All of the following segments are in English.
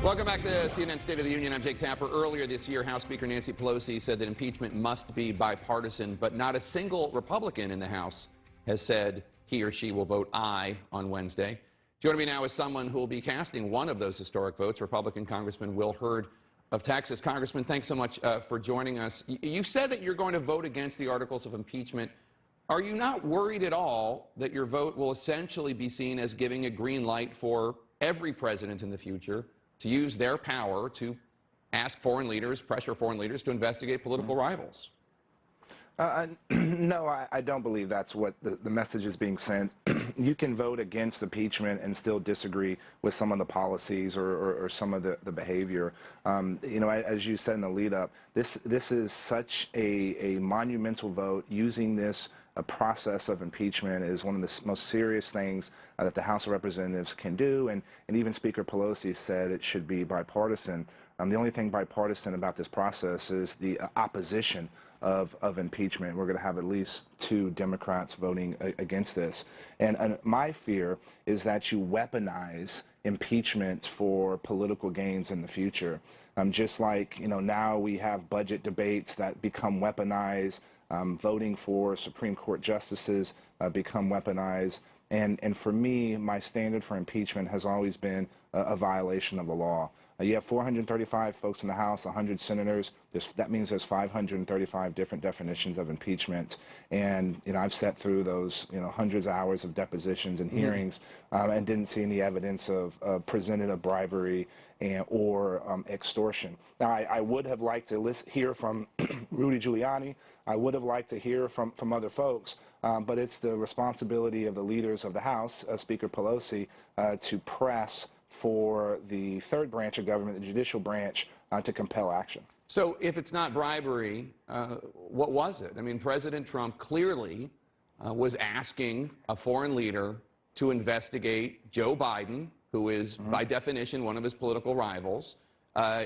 Welcome back to CNN State of the Union. I'm Jake Tapper. Earlier this year, House Speaker Nancy Pelosi said that impeachment must be bipartisan, but not a single Republican in the House has said he or she will vote aye on Wednesday. Joining me now is someone who will be casting one of those historic votes, Republican Congressman Will Hurd of Texas. Congressman, thanks so much for joining us. You said that you're going to vote against the articles of impeachment. Are you not worried at all that your vote will essentially be seen as giving a green light for every president in the future to use their power to ask foreign leaders, pressure foreign leaders to investigate political rivals? No, I don't believe that's what the message is being sent. You can vote against impeachment and still disagree with some of the policies or some of the behavior. You know, as you said in the lead up, this is such a monumental vote. Using this process of impeachment is one of the most serious things that the House of Representatives can do, and even Speaker Pelosi said it should be bipartisan. The only thing bipartisan about this process is the opposition of impeachment. We're going to have at least 2 Democrats voting against this. And my fear is that you weaponize impeachment for political gains in the future. Just like, you know, now we have budget debates that become weaponized, voting for Supreme Court justices become weaponized. And for me, my standard for impeachment has always been a violation of the law. You have 435 folks in the House, 100 senators. That means there's 535 different definitions of impeachment. And, you know, I've sat through those, you know, hundreds of hours of depositions and hearings and didn't see any evidence of presented of bribery or extortion. Now, I would have liked to hear from Rudy Giuliani. I would have liked to hear from other folks. But it's the responsibility of the leaders of the House, Speaker Pelosi, to press for the third branch of government, the judicial branch, to compel action. So if it's not bribery, what was it? I mean, President Trump clearly was asking a foreign leader to investigate Joe Biden, who is, by definition, one of his political rivals.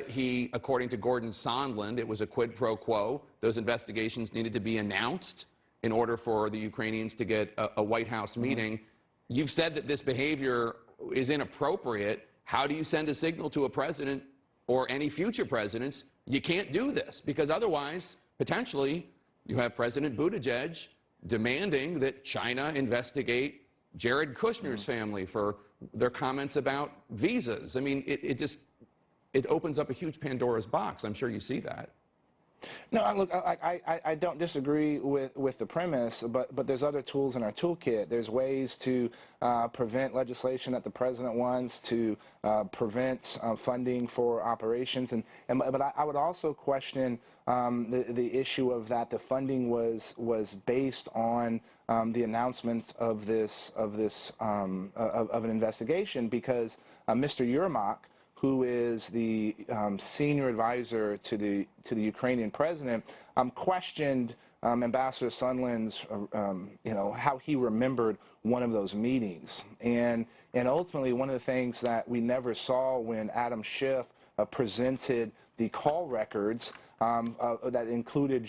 He, according to Gordon Sondland, it was a quid pro quo. Those investigations needed to be announced in order for the Ukrainians to get a White House meeting. You've said that this behavior is inappropriate. How do you send a signal to a president or any future presidents? You can't do this, because otherwise, potentially, you have President Buttigieg demanding that China investigate Jared Kushner's family for their comments about visas. I mean, it opens up a huge Pandora's box. I'm sure you see that. No, look, I don't disagree with the premise, but there's other tools in our toolkit. There's ways to prevent legislation that the president wants, to prevent funding for operations, but I would also question the issue of that the funding was based on the announcement of an investigation, because Mr. Yermak, who is the senior advisor to the Ukrainian president, questioned Ambassador Sondland's, you know, how he remembered one of those meetings, and ultimately one of the things that we never saw when Adam Schiff presented the call records that included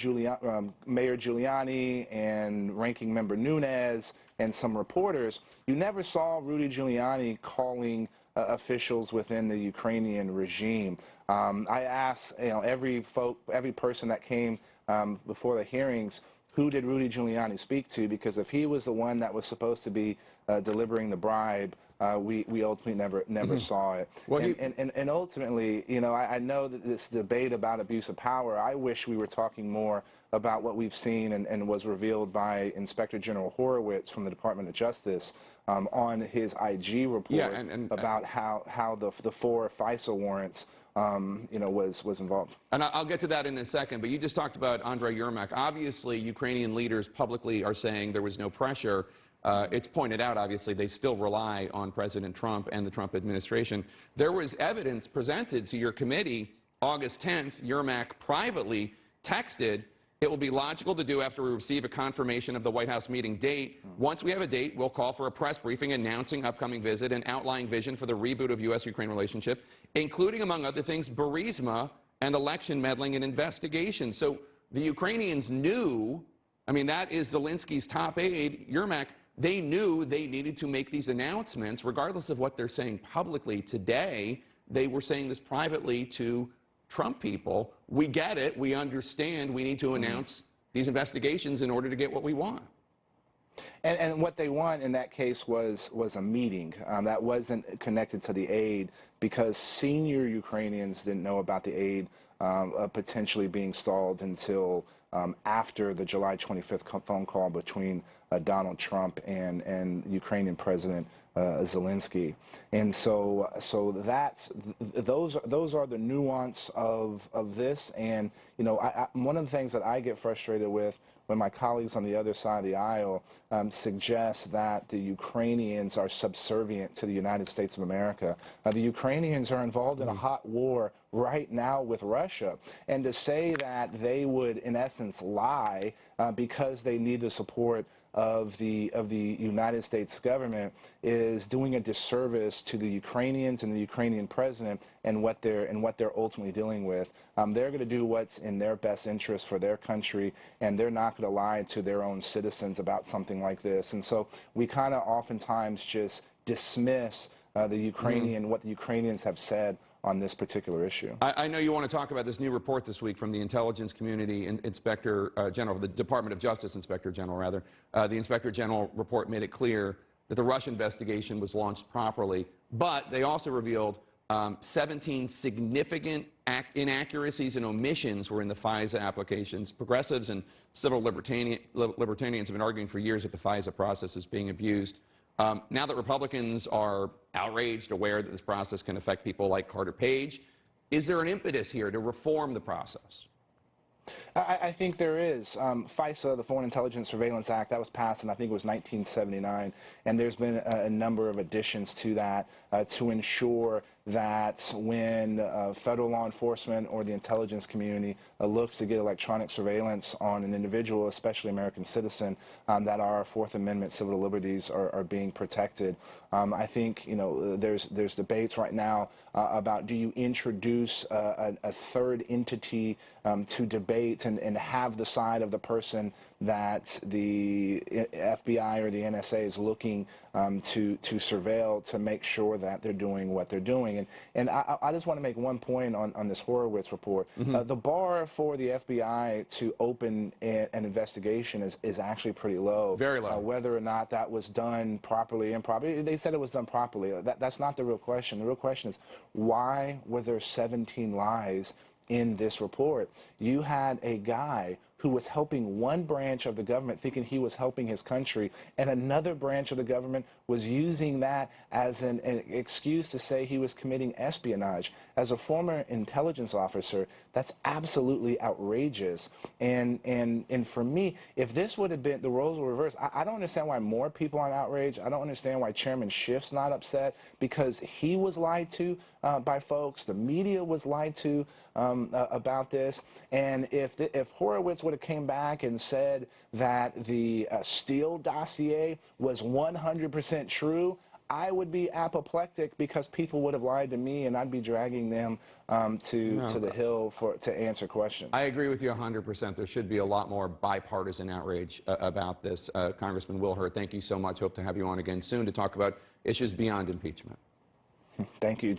Mayor Giuliani and Ranking Member Nunes and some reporters. You never saw Rudy Giuliani calling officials within the Ukrainian regime. I asked, you know, every person that came before the hearings, who did Rudy Giuliani speak to? Because if he was the one that was supposed to be delivering the bribe, we ultimately never saw it. Well, and ultimately, you know, I know that this debate about abuse of power, I wish we were talking more about what we've seen and was revealed by Inspector General Horowitz from the Department of Justice on his IG report about how the 4 FISA warrants you know, was involved. And I'll get to that in a second, but you just talked about Andrei Yermak. Obviously, Ukrainian leaders publicly are saying there was no pressure. It's pointed out, obviously, they still rely on President Trump and the Trump administration. There was evidence presented to your committee August 10th. Yermak privately texted, "It will be logical to do after we receive a confirmation of the White House meeting date. Once we have a date, we'll call for a press briefing announcing upcoming visit and outlining vision for the reboot of U.S.-Ukraine relationship, including, among other things, Burisma and election meddling and investigation." So the Ukrainians knew, I mean, that is Zelensky's top aide, Yermak. They knew they needed to make these announcements, regardless of what they're saying publicly today. they were saying this privately to Trump people. We get it. We understand. We need to announce these investigations in order to get what we want. And what they want in that case was a meeting that wasn't connected to the aid, because senior Ukrainians didn't know about the aid potentially being stalled until after the July 25th phone call between Donald Trump and Ukrainian President Zelensky. And so those are the nuance of this. And one of the things that I get frustrated with when my colleagues on the other side of the aisle suggest that the Ukrainians are subservient to the United States of America. The Ukrainians are involved in a hot war right now with Russia. And to say that they would, in essence, lie because they need the support of the United States government is doing a disservice to the Ukrainians and the Ukrainian president and what they're ultimately dealing with. They're going to do what's in their best interest for their country, and they're not going to lie to their own citizens about something like this. And so we kind of oftentimes just dismiss the Ukrainian, what the Ukrainians have said on this particular issue. I know you want to talk about this new report this week from the Intelligence Community Inspector General, the Department of Justice Inspector General, rather. The Inspector General report made it clear that the Russia investigation was launched properly, but they also revealed 17 significant inaccuracies and omissions were in the FISA applications. Progressives and civil libertarians have been arguing for years that the FISA process is being abused. Now that Republicans are outraged, aware that this process can affect people like Carter Page, is there an impetus here to reform the process? I think there is. FISA, the Foreign Intelligence Surveillance Act, that was passed in, I think it was 1979, and there's been a number of additions to that to ensure that when federal law enforcement or the intelligence community looks to get electronic surveillance on an individual, especially American citizen, that our Fourth Amendment civil liberties are being protected. I think there's debates right now about, do you introduce a third entity to debate and have the side of the person that the FBI or the NSA is looking to surveil to make sure that they're doing what they're doing. And I just want to make one point on this Horowitz report. The bar for the FBI to open an investigation is actually pretty low. Very low. Whether or not that was done properly, improperly, they said it was done properly. That's not the real question. The real question is, why were there 17 lies in this report? You had a guy who was helping one branch of the government, thinking he was helping his country, and another branch of the government was using that as an excuse to say he was committing espionage. As a former intelligence officer, that's absolutely outrageous. And for me, if this would have been, the roles were reversed, I don't understand why more people aren't outraged. I don't understand why Chairman Schiff's not upset, because he was lied to by folks. The media was lied to about this. And if Horowitz would have came back and said that the Steele dossier was 100% true, I would be apoplectic, because people would have lied to me and I'd be dragging them to the Hill to answer questions. I agree with you 100%. There should be a lot more bipartisan outrage about this. Congressman Will Hurd, thank you so much. Hope to have you on again soon to talk about issues beyond impeachment. Thank you.